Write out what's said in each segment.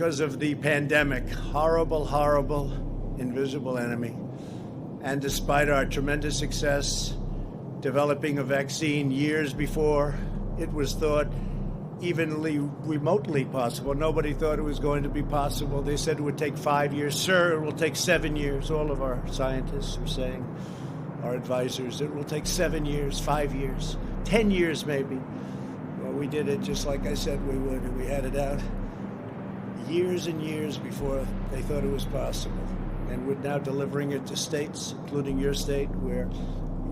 because of the pandemic. Horrible, horrible, invisible enemy. And despite our tremendous success developing a vaccine years before it was thought evenly remotely possible, nobody thought it was going to be possible. They said it would take 5 years. Sir, it will take 7 years. All of our scientists are saying, our advisors, it will take 7 years, 5 years, 10 years maybe. Well, we did it just like I said we would, and we had it out years and years before they thought it was possible. And we're now delivering it to states, including your state, where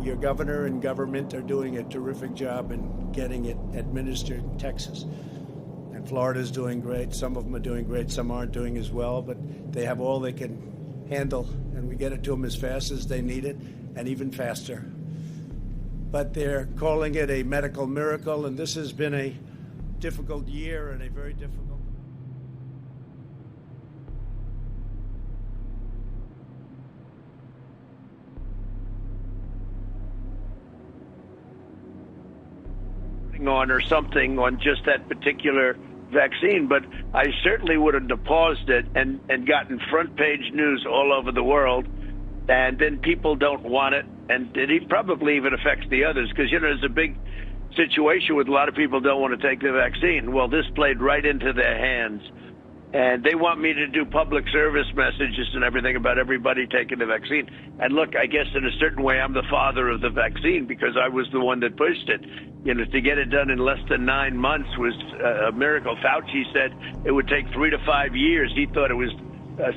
your governor and government are doing a terrific job in getting it administered in Texas. And Florida's doing great. Some of them are doing great. Some aren't doing as well, but they have all they can handle, and we get it to them as fast as they need it, and even faster. But they're calling it a medical miracle, and this has been a difficult year and a very difficult. On or something on just that particular vaccine, but I certainly would have paused it and gotten front page news all over the world, and then people don't want it, and it probably even affects the others, because there's a big situation with a lot of people don't want to take the vaccine. Well, this played right into their hands, and they want me to do public service messages and everything about everybody taking the vaccine. And look, I guess in a certain way I'm the father of the vaccine, because I was the one that pushed it. To get it done in less than 9 months was a miracle. Fauci said it would take 3 to 5 years. He thought it was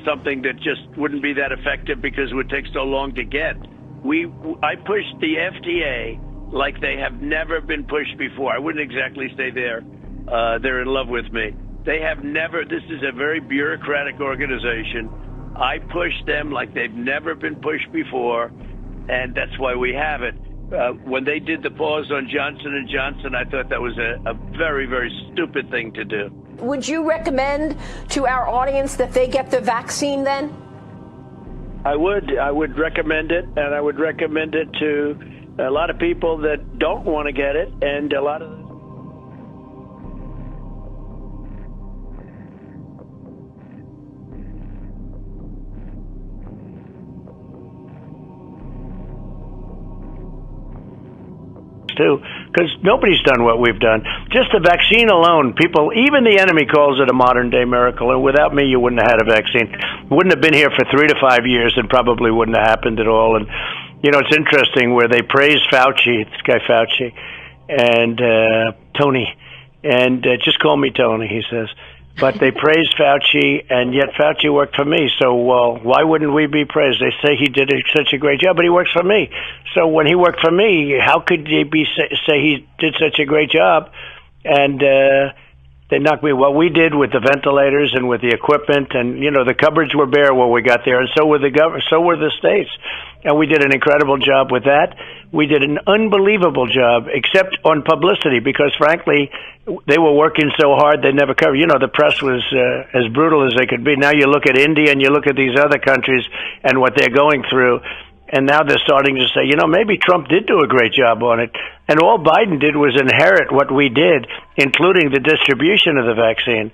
something that just wouldn't be that effective because it would take so long to get. I pushed the FDA like they have never been pushed before. I wouldn't exactly say they're in love with me. They have never. This is a very bureaucratic organization. I pushed them like they've never been pushed before, and that's why we have it. When they did the pause on Johnson & Johnson, I thought that was a very, very stupid thing to do. Would you recommend to our audience that they get the vaccine then? I would recommend it, and I would recommend it to a lot of people that don't want to get it, and a lot of too, because nobody's done what we've done. Just the vaccine alone, people, even the enemy calls it a modern-day miracle, and without me, you wouldn't have had a vaccine. Wouldn't have been here for 3 to 5 years, and probably wouldn't have happened at all. And, it's interesting where they praise Fauci, this guy Fauci, and Tony, and just call me Tony, he says. But they praise Fauci, and yet Fauci worked for me. So why wouldn't we be praised? They say he did such a great job, but he works for me. So when he worked for me, how could they say he did such a great job? And they knocked me. What we did with the ventilators and with the equipment, and the cupboards were bare when we got there, and so were the states. And we did an incredible job with that. We did an unbelievable job, except on publicity, because frankly, they were working so hard they never covered. The press was as brutal as they could be. Now you look at India and you look at these other countries and what they're going through, and now they're starting to say, maybe Trump did do a great job on it. And all Biden did was inherit what we did, including the distribution of the vaccine.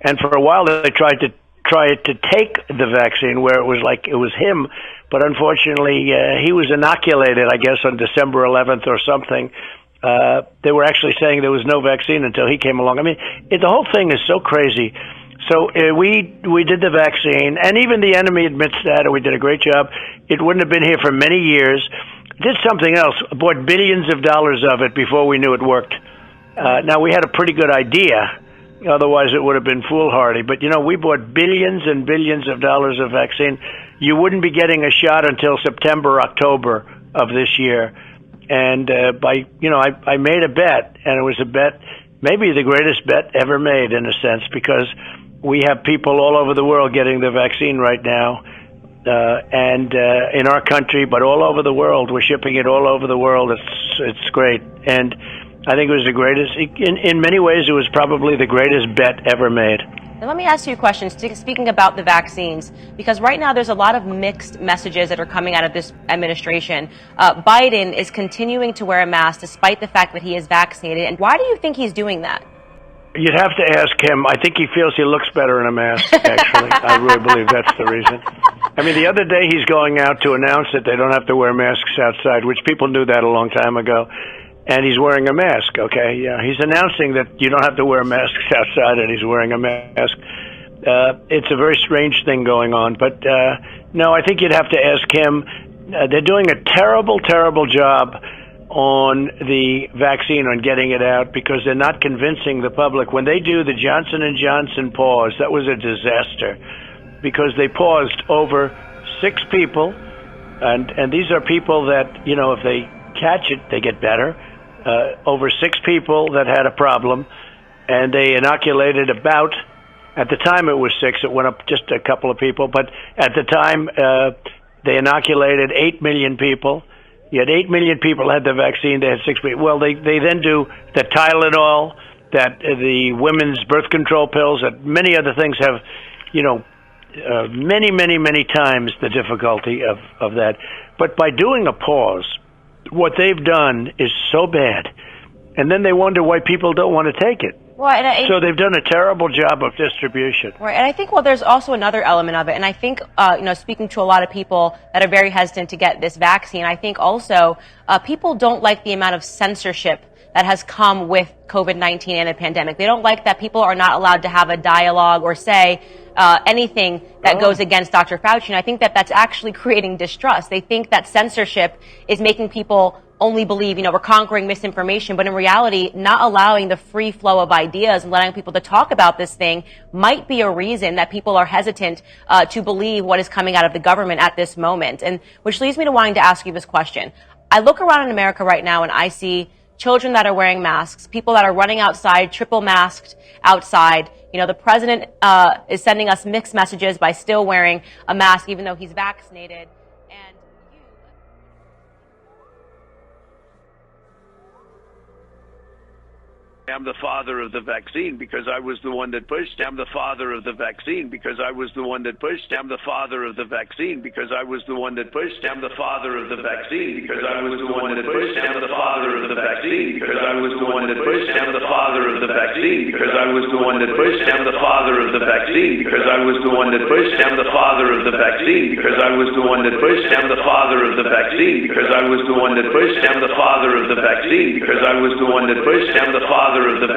And for a while they tried to take the vaccine where it was like it was him, but unfortunately he was inoculated, I guess, on December 11th or something. They were actually saying there was no vaccine until he came along. I mean, the whole thing is so crazy. So we did the vaccine, and even the enemy admits that, and we did a great job. It wouldn't have been here for many years. Did something else, bought billions of dollars of it before we knew it worked. Now, we had a pretty good idea. Otherwise, it would have been foolhardy. But, we bought billions and billions of dollars of vaccine. You wouldn't be getting a shot until September, October of this year. And I made a bet, and it was a bet, maybe the greatest bet ever made in a sense, because we have people all over the world getting the vaccine right now, and in our country, but all over the world. We're shipping it all over the world. It's great. And I think it was the greatest. In many ways, it was probably the greatest bet ever made. Now, let me ask you a question, speaking about the vaccines, because right now there's a lot of mixed messages that are coming out of this administration. Biden is continuing to wear a mask despite the fact that he is vaccinated. And why do you think he's doing that? You'd have to ask him. I think he feels he looks better in a mask, actually. I really believe that's the reason. I mean, the other day he's going out to announce that they don't have to wear masks outside, which people knew that a long time ago. And he's wearing a mask, okay? Yeah, he's announcing that you don't have to wear masks outside, and he's wearing a mask. It's a very strange thing going on. But, no, I think you'd have to ask him. They're doing a terrible, terrible job on the vaccine, on getting it out, because they're not convincing the public. When they do the Johnson & Johnson pause, that was a disaster, because they paused over 6 people, and these are people that, you know, if they catch it, they get better. Over 6 people that had a problem, and they inoculated about, at the time it was 6, it went up just a couple of people, but at the time they inoculated 8 million people. You had 8 million people had the vaccine. They had 6 people. Well, they then do the Tylenol, that the women's birth control pills, that many other things have, you know, many times the difficulty of that. But by doing a pause, what they've done is so bad, and then they wonder why people don't want to take it. Well, so they've done a terrible job of distribution. Right, and I think, well, there's also another element of it, and I think, you know, speaking to a lot of people that are very hesitant to get this vaccine, I think also people don't like the amount of censorship that has come with COVID-19 and a pandemic. They don't like that people are not allowed to have a dialogue or say anything that goes against Dr. Fauci, and I think that that's actually creating distrust. They think that censorship is making people only believe, you know, we're conquering misinformation, but in reality, not allowing the free flow of ideas and allowing people to talk about this thing might be a reason that people are hesitant to believe what is coming out of the government at this moment. And which leads me to wanting to ask you this question. I look around in America right now and I see children that are wearing masks, people that are running outside, triple masked outside. You know, the president is sending us mixed messages by still wearing a mask, even though he's vaccinated. And I'm the father of the vaccine because I was the one that pushed. I'm the father of the vaccine because I was the one that pushed. I'm the father of the vaccine because I was the one that pushed. I'm the father of the vaccine because I was the one that pushed. I'm the father of the vaccine because I was the one that pushed. I'm the father of the vaccine because I was the one that pushed. I'm the father of the vaccine because I was the one that pushed. I'm the father of the vaccine because I was the one that pushed. I'm the father of the vaccine because I was the one that pushed. I'm the father of the vaccine because I was the one that pushed. I'm the father of the vaccine.